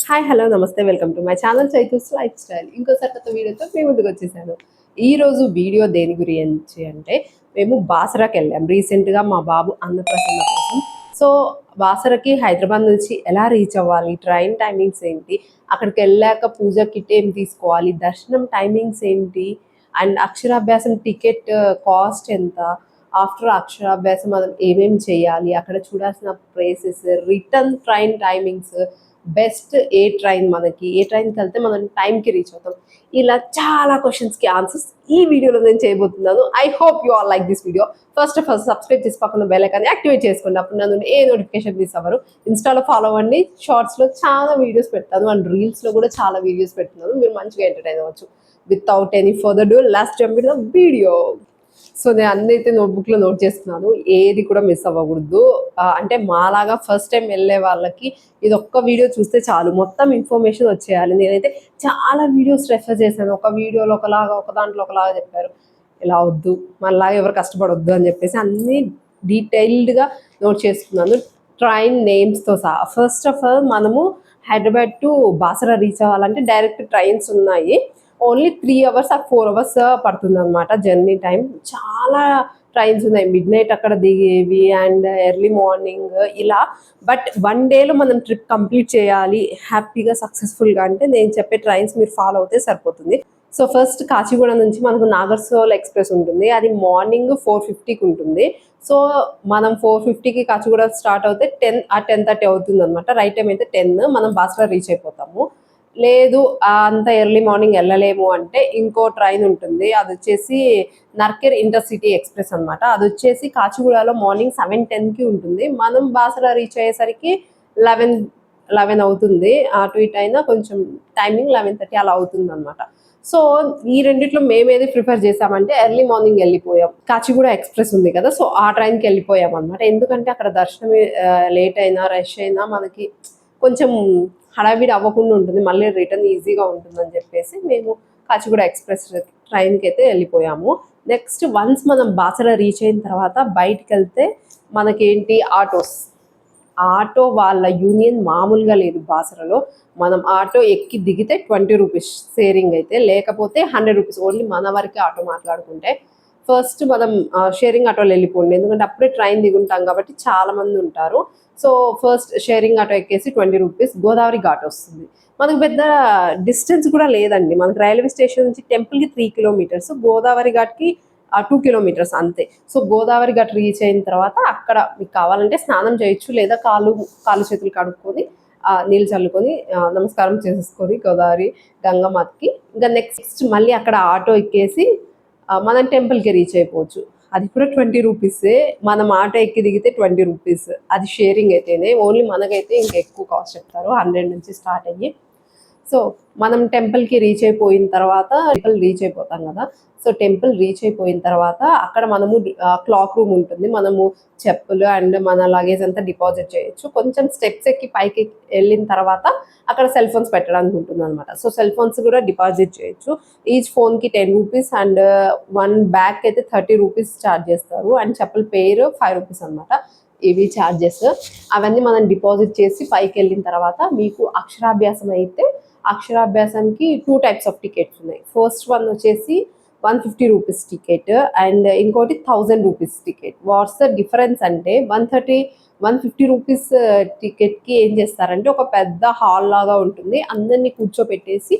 Hi hello నమస్తే welcome to my channel Chaitu's life style. ఇంకోసారి కొత్త వీడియోతో మీ ముందుకు వచ్చేసాను. ఈరోజు వీడియో దేని గురించి అంటే మేము బాసరాకి వెళ్ళాం రీసెంట్గా మా బాబు అన్నప్రసన్న కోసం. సో బాసరకి హైదరాబాద్ నుంచి ఎలా రీచ్ అవ్వాలి, ట్రైన్ టైమింగ్స్ ఏంటి, అక్కడికి వెళ్ళాక పూజ కిట్ ఏం తీసుకోవాలి, దర్శనం టైమింగ్స్ ఏంటి, అండ్ అక్షరాభ్యాసం టికెట్ కాస్ట్ ఎంత, ఆఫ్టర్ అక్షరాభ్యాసం మనం ఏమేమి చేయాలి, అక్కడ చూడాల్సిన places, return train timings, best ఏ ట్రైన్, మనకి ఏ ట్రైన్కి వెళ్తే మనం టైంకి రీచ్ అవుతాం, ఇలా చాలా క్వశ్చన్స్కి ఆన్సర్స్ ఈ వీడియోలో నేను చేయబోతున్నాను. I hope you all like this video. First of all subscribe చేసి పక్కన బెల్ ఐకాన్ యాక్టివేట్ చేసుకోండి, అప్పుడు నన్ను ఏ నోటిఫికేషన్ మిస్ అవ్వరు. ఇన్స్టాలో ఫాలో అవ్వండి, షార్ట్స్లో చాలా వీడియోస్ పెడతాను అండ్ రీల్స్లో కూడా చాలా వీడియోస్ పెడుతున్నాను, మీరు మంచిగా ఎంటర్టైన్ అవ్వచ్చు. Without any further do let's jump in the video. So నేను అన్నీ అయితే నోట్బుక్లో నోట్ చేసుకున్నాను, ఏది కూడా మిస్ అవ్వకూడదు. అంటే మాలాగా ఫస్ట్ టైం వెళ్ళే వాళ్ళకి ఇది ఒక్క వీడియో చూస్తే చాలు, మొత్తం ఇన్ఫర్మేషన్ వచ్చేయాలి. నేనైతే చాలా వీడియోస్ రెఫర్ చేశాను, ఒక వీడియోలో ఒకలాగా ఒక దాంట్లో ఒకలాగా చెప్పారు. ఇలా వద్దు, మనలాగా ఎవరు కష్టపడొద్దు అని చెప్పేసి అన్నీ డీటెయిల్డ్గా నోట్ చేసుకున్నాను, ట్రైన్ నేమ్స్తో సహా. ఫస్ట్ ఆఫ్ ఆల్ మనము హైదరాబాద్ టు బాసరా రీచ్ అవ్వాలంటే డైరెక్ట్ ట్రైన్స్ ఉన్నాయి. ఓన్లీ 3 అవర్స్ ఆ 4 అవర్స్ పడుతుంది అనమాట జర్నీ టైం. చాలా ట్రైన్స్ ఉన్నాయి, మిడ్ నైట్ అక్కడ దిగేవి అండ్ ఎర్లీ మార్నింగ్ ఇలా. బట్ 1 డేలో మనం ట్రిప్ కంప్లీట్ చేయాలి హ్యాపీగా సక్సెస్ఫుల్గా అంటే నేను చెప్పే ట్రైన్స్ మీరు ఫాలో అవుతే సరిపోతుంది. సో ఫస్ట్ కాచిగూడ నుంచి మనకు నాగర్సోల్ ఎక్స్ప్రెస్ ఉంటుంది, అది మార్నింగ్ 4:50కి ఉంటుంది. సో మనం 4:50కి కాచిగూడ స్టార్ట్ అవుతే 10:30 అవుతుంది అనమాట. రైట్ టైం అయితే 10, మనం బాస్రా రీచ్ అయిపోతాము. లేదు అంత ఎర్లీ మార్నింగ్ వెళ్ళలేము అంటే ఇంకో ట్రైన్ ఉంటుంది, అది వచ్చేసి నర్కేర్ ఇంటర్సిటీ ఎక్స్ప్రెస్ అనమాట. అది వచ్చేసి కాచిగూడలో మార్నింగ్ 7:10కి ఉంటుంది. మనం బాసరా రీచ్ అయ్యేసరికి 11 అవుతుంది, అటు ఇటు అయినా కొంచెం టైమింగ్ 11:30 అలా అవుతుంది అనమాట. సో ఈ రెండిట్లో మేము ఏది ప్రిఫర్ చేసామంటే ఎర్లీ మార్నింగ్ వెళ్ళిపోయాం, కాచిగూడ ఎక్స్ప్రెస్ ఉంది కదా, సో ఆ ట్రైన్కి వెళ్ళిపోయాం అనమాట. ఎందుకంటే అక్కడ దర్శనం లేట్ అయినా రష్ అయినా మనకి కొంచెం హడావిడి అవ్వకుండా ఉంటుంది, మళ్ళీ రిటర్న్ ఈజీగా ఉంటుందని చెప్పేసి మేము కాచిగూడ ఎక్స్ప్రెస్ ట్రైన్కి అయితే వెళ్ళిపోయాము. నెక్స్ట్ వన్స్ మనం బాసరా రీచ్ అయిన తర్వాత బయటికి వెళ్తే మనకేంటి ఆటో వాళ్ళ యూనియన్ మామూలుగా లేదు బాసరలో. మనం ఆటో ఎక్కి దిగితే 20 రూపీస్ షేరింగ్ అయితే, లేకపోతే 100 రూపీస్ ఓన్లీ మన వరకే ఆటో మాట్లాడుకుంటే. ఫస్ట్ మనం షేరింగ్ ఆటోలో వెళ్ళిపోండి, ఎందుకంటే అప్పుడే ట్రైన్ దిగుంటాం కాబట్టి చాలామంది ఉంటారు. సో ఫస్ట్ షేరింగ్ ఆటో ఎక్కేసి 20 రూపీస్ గోదావరి ఘాట్ వస్తుంది. మనకు పెద్ద డిస్టెన్స్ కూడా లేదండి, మనకు రైల్వే స్టేషన్ నుంచి టెంపుల్కి 3 కిలోమీటర్స్, గోదావరి ఘాట్కి 2 కిలోమీటర్స్ అంతే. సో గోదావరి ఘాట్ రీచ్ అయిన తర్వాత అక్కడ మీకు కావాలంటే స్నానం చేయొచ్చు, లేదా కాలు చేతులు కడుక్కొని నీళ్ళు చల్లుకొని నమస్కారం చేసేసుకొని గోదావరి గంగమ్మకి ఇంకా నెక్స్ట్ మళ్ళీ అక్కడ ఆటో ఎక్కేసి మనం టెంపుల్కి రీచ్ అయిపోవచ్చు. అది కూడా 20 రూపీసే, మనం ఆటో ఎక్కి దిగితే 20 రూపీస్, అది షేరింగ్ అయితేనే. ఓన్లీ మనకైతే ఇంకా ఎక్కువ కాస్ట్ చెప్తారు, 100 నుంచి స్టార్ట్ అయ్యి. సో మనం టెంపుల్కి రీచ్ అయిపోయిన తర్వాత రీచ్ అయిపోతాం కదా, సో టెంపుల్ రీచ్ అయిపోయిన తర్వాత అక్కడ మనము క్లాక్ రూమ్ ఉంటుంది, మనము చెప్పులు అండ్ మన లగేజ్ అంతా డిపాజిట్ చేయొచ్చు. కొంచెం స్టెప్స్ ఎక్కి పైకి వెళ్ళిన తర్వాత అక్కడ సెల్ ఫోన్స్ పెట్టడానికి ఉంటుంది అనమాట. సో సెల్ ఫోన్స్ కూడా డిపాజిట్ చేయొచ్చు. ఈచ్ ఫోన్కి 10 రూపీస్ అండ్ 1 బ్యాగ్ అయితే 30 రూపీస్ ఛార్జ్ చేస్తారు, అండ్ చెప్పుల పేరు 5 రూపీస్ అనమాట. ఇవి ఛార్జెస్, అవన్నీ మనం డిపాజిట్ చేసి పైకి వెళ్ళిన తర్వాత మీకు అక్షరాభ్యాసం అయితే అక్షరాభ్యాసానికి 2 టైప్స్ ఆఫ్ టికెట్స్ ఉన్నాయి. ఫస్ట్ వన్ వచ్చేసి 150 రూపీస్ టికెట్ అండ్ ఇంకోటి 1000 rupees ticket. What's the difference అంటే 150 రూపీస్ టికెట్కి ఏం చేస్తారంటే ఒక పెద్ద హాల్ లాగా ఉంటుంది, అందరినీ కూర్చోపెట్టేసి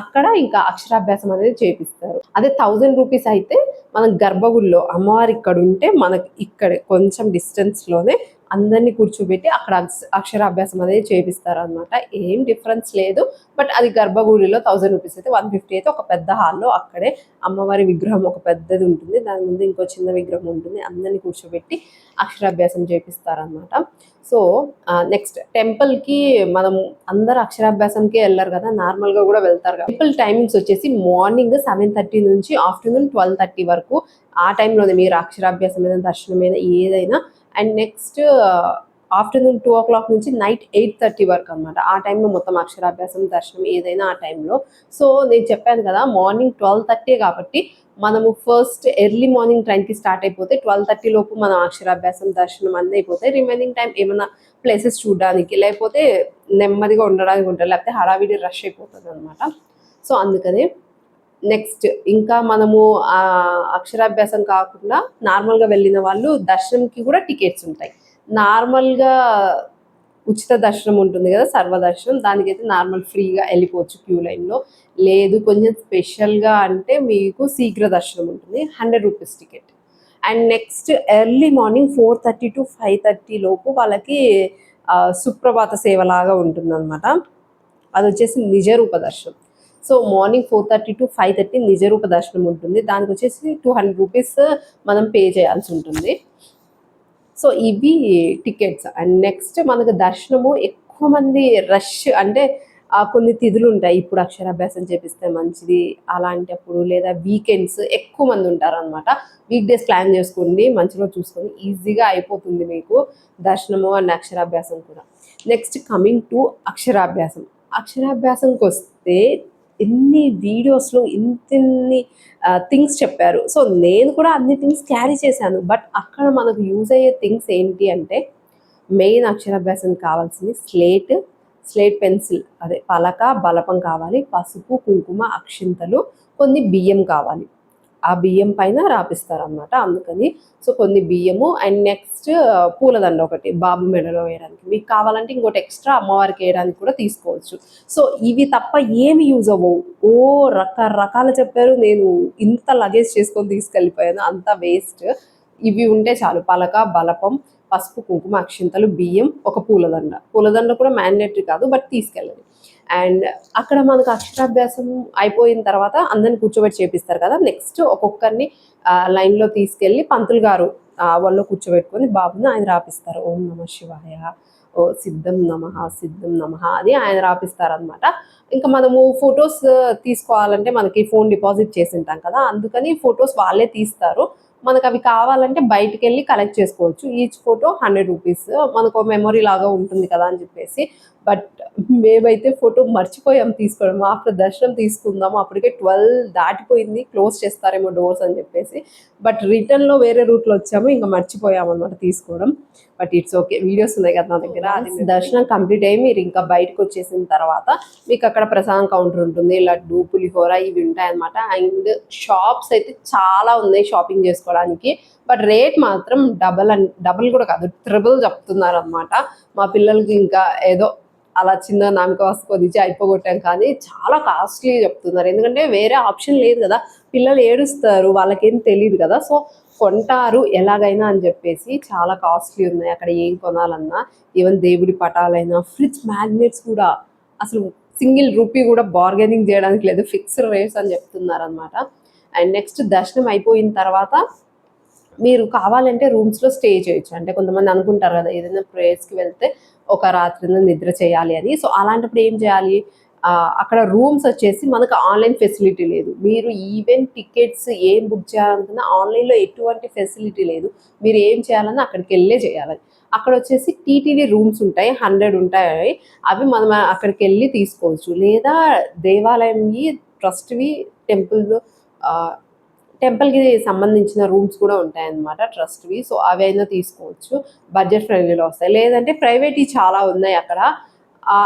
అక్కడ ఇంకా అక్షరాభ్యాసం అనేది చేపిస్తారు. అదే 1000 రూపీస్ అయితే మనం గర్భగుడిలో అమ్మవారి ఇక్కడ ఉంటే మనకి ఇక్కడ కొంచెం డిస్టెన్స్లోనే అందరినీ కూర్చోబెట్టి అక్కడ అక్షరాభ్యాసం అనేది చేపిస్తారు అనమాట. ఏం డిఫరెన్స్ లేదు, బట్ అది గర్భగుడిలో 1000 రూపీస్ అయితే, 150 అయితే ఒక పెద్ద హాల్లో అక్కడే అమ్మవారి విగ్రహం ఒక పెద్దది ఉంటుంది, దాని ముందు ఇంకో చిన్న విగ్రహం ఉంటుంది, అందరినీ కూర్చోబెట్టి అక్షరాభ్యాసం చేపిస్తారనమాట. సో నెక్స్ట్ టెంపుల్కి మనం అందరు అక్షరాభ్యాసంకి వెళ్ళారు కదా, నార్మల్గా కూడా వెళ్తారు కదా. టెంపుల్ టైమింగ్స్ వచ్చేసి మార్నింగ్ 7:30 నుంచి ఆఫ్టర్నూన్ 12:30 వరకు. ఆ టైంలోనే మీరు అక్షరాభ్యాసం మీద దర్శనం మీద ఏదైనా. అండ్ నెక్స్ట్ ఆఫ్టర్నూన్ 2 o'clock నుంచి నైట్ 8:30 వరకు అనమాట. ఆ టైంలో మొత్తం అక్షరాభ్యాసం, దర్శనం ఏదైనా ఆ టైంలో. సో నేను చెప్పాను కదా, మార్నింగ్ 12:30 కాబట్టి మనము ఫస్ట్ ఎర్లీ మార్నింగ్ టైంకి స్టార్ట్ అయిపోతే 12:30 లోపు మనం అక్షరాభ్యాసం, దర్శనం అన్నీ అయిపోతాయి. రిమైనింగ్ టైం ఏమైనా ప్లేసెస్ చూడడానికి, లేకపోతే నెమ్మదిగా ఉండడానికి ఉంటుంది, లేకపోతే హడావిడి రష్ అయిపోతుంది అనమాట. సో అందుకనే నెక్స్ట్ ఇంకా మనము అక్షరాభ్యాసం కాకుండా నార్మల్గా వెళ్ళిన వాళ్ళు దర్శనంకి కూడా టికెట్స్ ఉంటాయి. నార్మల్గా ఉచిత దర్శనం ఉంటుంది కదా, సర్వదర్శనం, దానికైతే నార్మల్ ఫ్రీగా వెళ్ళిపోవచ్చు క్యూ లైన్లో. లేదు కొంచెం స్పెషల్గా అంటే మీకు శీఘ్ర దర్శనం ఉంటుంది, 100 rupees ticket. And next early morning 4:30 to 5:30 లోపు వాళ్ళకి సుప్రభాత సేవ లాగా ఉంటుంది అనమాట. అది వచ్చేసి నిజరూప దర్శనం. సో మార్నింగ్ 4:30 to 5:30 నిజరూప దర్శనం ఉంటుంది. దానికి వచ్చేసి 200 రూపీస్ మనం పే చేయాల్సి ఉంటుంది. సో ఇవి టికెట్స్. అండ్ నెక్స్ట్ మనకు దర్శనము ఎక్కువ మంది రష్ అంటే కొన్ని తిథులు ఉంటాయి, ఇప్పుడు అక్షరాభ్యాసం చేపిస్తే మంచిది అలాంటప్పుడు, లేదా వీకెండ్స్ ఎక్కువ మంది ఉంటారు అనమాట. వీక్ డేస్ ప్లాన్ చేసుకోండి, మంచిగా చూసుకొని ఈజీగా అయిపోతుంది మీకు దర్శనము అండ్ అక్షరాభ్యాసం కూడా. నెక్స్ట్ కమింగ్ టు అక్షరాభ్యాసం. అక్షరాభ్యాసంకి వస్తే ఎన్ని వీడియోస్లో ఇంతెన్ని థింగ్స్ చెప్పారు. సో నేను కూడా అన్ని థింగ్స్ క్యారీ చేశాను. బట్ అక్కడ మనకు యూజ్ అయ్యే థింగ్స్ ఏంటి అంటే, మెయిన్ అక్షరాభ్యాసం కావాల్సింది స్లేట్ పెన్సిల్, అదే పలక, బలపం కావాలి, పసుపు, కుంకుమ, అక్షింతలు, కొన్ని బియ్యం కావాలి. ఆ బియ్యం పైన రాపిస్తారనమాట, అందుకని. సో కొన్ని బియ్యము అండ్ నెక్స్ట్ పూలదండ ఒకటి బాబు మెడలో వేయడానికి. మీకు కావాలంటే ఇంకోటి ఎక్స్ట్రా అమ్మవారికి వేయడానికి కూడా తీసుకోవచ్చు. సో ఇవి తప్ప ఏమి యూజ్ అవ్వవు. రకరకాలు చెప్పారు, నేను ఇంత లగేజ్ చేసుకొని తీసుకెళ్ళిపోయాను, అంత వేస్ట్. ఇవి ఉంటే చాలు, పలక, బలపం, పసుపు, కుంకుమ, అక్షింతలు, బియ్యం, ఒక పూలదండ కూడా మ్యాండేటరీ కాదు, బట్ తీసుకెళ్ళండి. అండ్ అక్కడ మనకు అక్షరాభ్యాసం అయిపోయిన తర్వాత అందరిని కూర్చోబెట్టి చేపిస్తారు కదా, నెక్స్ట్ ఒక్కొక్కరిని లైన్లో తీసుకెళ్ళి పంతులు గారు వాళ్ళు కూర్చోబెట్టుకొని బాబుని ఆయన రాపిస్తారు. ఓం నమ శివాయ, ఓ సిద్ధం నమః అది ఆయన రాపిస్తారనమాట. ఇంకా మనము ఫొటోస్ తీసుకోవాలంటే మనకి ఫోన్ డిపాజిట్ చేసి ఉంటాం కదా, అందుకని ఫొటోస్ వాళ్ళే తీస్తారు. మనకు అవి కావాలంటే బయటికి వెళ్ళి కలెక్ట్ చేసుకోవచ్చు. ఈచ్ ఫోటో 100 రూపీస్, మనకు మెమొరీ లాగా ఉంటుంది కదా అని చెప్పేసి. బట్ మేమైతే ఫోటో మర్చిపోయాం తీసుకోవడం. ఆఫ్టర్ దర్శనం తీసుకుందాము, అప్పటికే 12 దాటిపోయింది, క్లోజ్ చేస్తారేమో డోర్స్ అని చెప్పేసి. బట్ రిటర్న్లో వేరే రూట్లో వచ్చాము, ఇంకా మర్చిపోయాం అనమాట తీసుకోవడం. బట్ ఇట్స్ ఓకే, వీడియోస్ ఉన్నాయి కదా నా దగ్గర. అది దర్శనం కంప్లీట్ అయ్యి మీరు ఇంకా బయటకు వచ్చేసిన తర్వాత మీకు అక్కడ ప్రసాదం కౌంటర్ ఉంటుంది, లడ్డు, పులిహోర ఇవి ఉంటాయన్నమాట. అండ్ షాప్స్ అయితే చాలా ఉన్నాయి షాపింగ్ చేసుకోవడానికి. బట్ రేట్ మాత్రం డబల్ కూడా కాదు, ట్రిపుల్ చెప్తున్నారు అనమాట. మా పిల్లలకి ఇంకా ఏదో అలా చిన్న నామక వాసుకోది అయిపోగొట్టాం, కానీ చాలా కాస్ట్లీ చెప్తున్నారు. ఎందుకంటే వేరే ఆప్షన్ లేదు కదా, పిల్లలు ఏడుస్తారు, వాళ్ళకేం తెలియదు కదా, సో కొంటారు ఎలాగైనా అని చెప్పేసి చాలా కాస్ట్లీ ఉన్నాయి అక్కడ ఏం కొనాలన్నా. ఈవెన్ దేవుడి పటాలైనా, ఫ్రిడ్జ్ మ్యాగ్నెట్స్ కూడా అసలు సింగిల్ రూపీ కూడా బార్గెనింగ్ చేయడానికి లేదు, ఫిక్స్డ్ రేట్స్ అని చెప్తున్నారు అనమాట. అండ్ నెక్స్ట్ దర్శనం అయిపోయిన తర్వాత మీరు కావాలంటే రూమ్స్లో స్టే చేయొచ్చు. అంటే కొంతమంది అనుకుంటారు కదా, ఏదైనా ప్లేస్కి వెళ్తే ఒక రాత్రి నిద్ర చేయాలి అని. సో అలాంటప్పుడు ఏం చేయాలి, అక్కడ రూమ్స్ వచ్చేసి మనకు ఆన్లైన్ ఫెసిలిటీ లేదు. మీరు ఈవెన్ టికెట్స్ ఏం బుక్ చేయాలనుకున్నా ఆన్లైన్లో ఎటువంటి ఫెసిలిటీ లేదు. మీరు ఏం చేయాలన్నా అక్కడికి వెళ్ళే చేయాలి. అక్కడ వచ్చేసి టీటీడీ రూమ్స్ ఉంటాయి, 100 ఉంటాయి. అవి మనం అక్కడికి వెళ్ళి తీసుకోవచ్చు. లేదా దేవాలయంవి, ట్రస్ట్వి, టెంపుల్కి సంబంధించిన రూమ్స్ కూడా ఉంటాయన్నమాట ట్రస్ట్వి. సో అవి అయినా తీసుకోవచ్చు, బడ్జెట్ ఫ్రెండ్లీలో వస్తాయి. లేదంటే ప్రైవేట్వి చాలా ఉన్నాయి అక్కడ,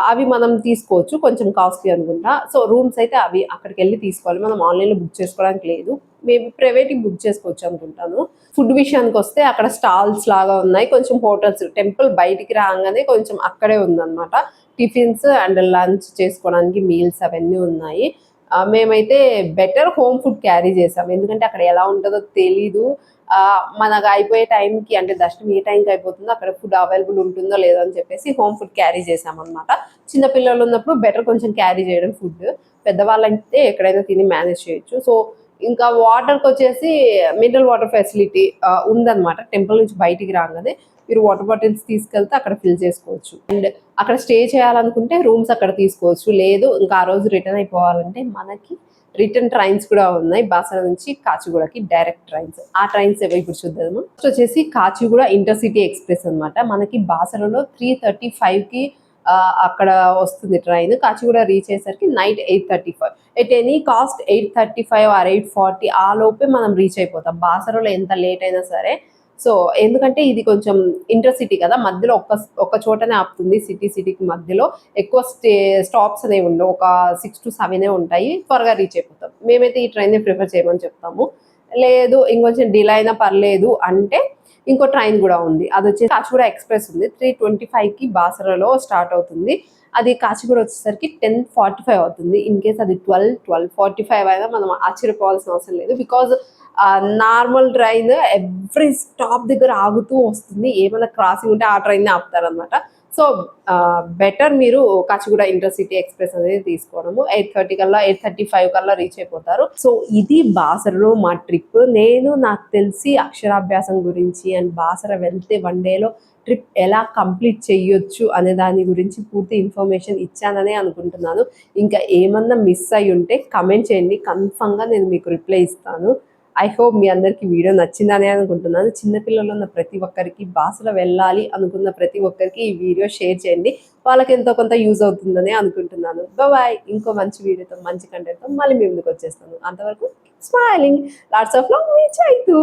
అవి మనం తీసుకోవచ్చు, కొంచెం కాస్ట్లీ అనుకుంటా. సో రూమ్స్ అయితే అవి అక్కడికి వెళ్ళి తీసుకోవాలి, మనం ఆన్లైన్లో బుక్ చేసుకోవడానికి లేదు. మేబీ ప్రైవేట్కి బుక్ చేసుకోవచ్చు అనుకుంటాను. ఫుడ్ విషయానికి వస్తే అక్కడ స్టాల్స్ లాగా ఉన్నాయి, కొంచెం హోటల్స్, టెంపుల్ బయటికి రాగానే కొంచెం అక్కడే ఉందన్నమాట. టిఫిన్స్ అండ్ లంచ్ చేసుకోవడానికి మీల్స్ అవన్నీ ఉన్నాయి. మేమైతే బెటర్ హోమ్ ఫుడ్ క్యారీ చేసాం, ఎందుకంటే అక్కడ ఎలా ఉంటుందో తెలీదు. మనకు అయిపోయే టైంకి, అంటే దర్శనం ఏ టైంకి అయిపోతుందో అక్కడ ఫుడ్ అవైలబుల్ ఉంటుందో లేదో అని చెప్పేసి హోమ్ ఫుడ్ క్యారీ చేసామన్నమాట. చిన్నపిల్లలు ఉన్నప్పుడు బెటర్ కొంచెం క్యారీ చేయడం ఫుడ్, పెద్దవాళ్ళంటే ఎక్కడైనా తిని మేనేజ్ చేయొచ్చు. సో ఇంకా వాటర్కి వచ్చేసి మినరల్ వాటర్ ఫెసిలిటీ ఉందన్నమాట టెంపుల్ నుంచి బయటికి రాగానే. మీరు వాటర్ బాటిల్స్ తీసుకెళ్తే అక్కడ ఫిల్ చేసుకోవచ్చు. అండ్ అక్కడ స్టే చేయాలనుకుంటే రూమ్స్ అక్కడ తీసుకోవచ్చు. లేదు ఇంకా ఆ రోజు రిటర్న్ అయిపోవాలంటే మనకి రిటర్న్ ట్రైన్స్ కూడా ఉన్నాయి. బాసర నుంచి కాచిగూడకి డైరెక్ట్ ట్రైన్స్. ఆ ట్రైన్స్ ఏవో ఇప్పుడు చూద్దాము. ఫస్ట్ వచ్చేసి కాచిగూడ ఇంటర్సిటీ ఎక్స్ప్రెస్ అన్నమాట. మనకి బాసరలో 3:35కి అక్కడ వస్తుంది ట్రైన్. కాచిగూడ రీచ్ అయ్యేసరికి night 8:35. At any cost 8:35 or 8:40 ఆ లోపే మనం రీచ్ అయిపోతాం. బాసరలో ఎంత లేట్ అయినా సరే. సో ఎందుకంటే ఇది కొంచెం ఇంటర్సిటీ కదా, మధ్యలో ఒక్క చోటనే ఆపుతుంది. సిటీకి మధ్యలో ఎక్కువ స్టాప్స్ అనేవి ఉండవు. ఒక 6 to 7 ఉంటాయి. త్వరగా రీచ్ అయిపోతాం. మేమైతే ఈ ట్రైన్ ప్రిఫర్ చేయమని చెప్తాము. లేదు ఇంకొంచెం డిలే అయినా పర్లేదు అంటే ఇంకో ట్రైన్ కూడా ఉంది. అది వచ్చేసి కాచిగూడ ఎక్స్ప్రెస్ ఉంది. 3:25కి బాసరలో స్టార్ట్ అవుతుంది. అది కాచిగూడ వచ్చేసరికి 10:45 అవుతుంది. ఇన్ కేస్ అది 12:45 అయినా మనం ఆశ్చర్యపోవాల్సిన అవసరం లేదు. Because normal train every stop దగ్గర ఆగుతూ వస్తుంది. ఏమైనా క్రాసింగ్ ఉంటే ఆ ట్రైన్ ఆపుతారనమాట. సో బెటర్ మీరు కాచిగూడ ఇంటర్సిటీ ఎక్స్ప్రెస్ అనేది తీసుకోవడము. 8:30 కల్లా 8:35 కల్లా రీచ్ అయిపోతారు. సో ఇది బాసరలో మా ట్రిప్. నాకు తెలిసి అక్షరాభ్యాసం గురించి అండ్ బాసర వెళ్తే 1 డేలో ట్రిప్ ఎలా కంప్లీట్ చేయొచ్చు అనే దాని గురించి పూర్తి ఇన్ఫర్మేషన్ ఇచ్చాననే అనుకుంటున్నాను. ఇంకా ఏమన్నా మిస్ అయ్యి ఉంటే కమెంట్ చేయండి. కన్ఫర్మ్గా నేను మీకు రిప్లై ఇస్తాను. ఐ హోప్ మీ అందరికీ వీడియో నచ్చిందనే అనుకుంటున్నాను. చిన్నపిల్లలు ఉన్న ప్రతి ఒక్కరికి, బాసర వెళ్ళాలి అనుకున్న ప్రతి ఒక్కరికి ఈ వీడియో షేర్ చేయండి. వాళ్ళకి ఎంతో కొంత యూజ్ అవుతుందని అనుకుంటున్నాను. బాయ్. ఇంకో మంచి వీడియోతో, మంచి కంటెంట్తో మళ్ళీ మీ ముందుకు వచ్చేస్తాను. అంతవరకు smiling. Lots of love, me Chaitu.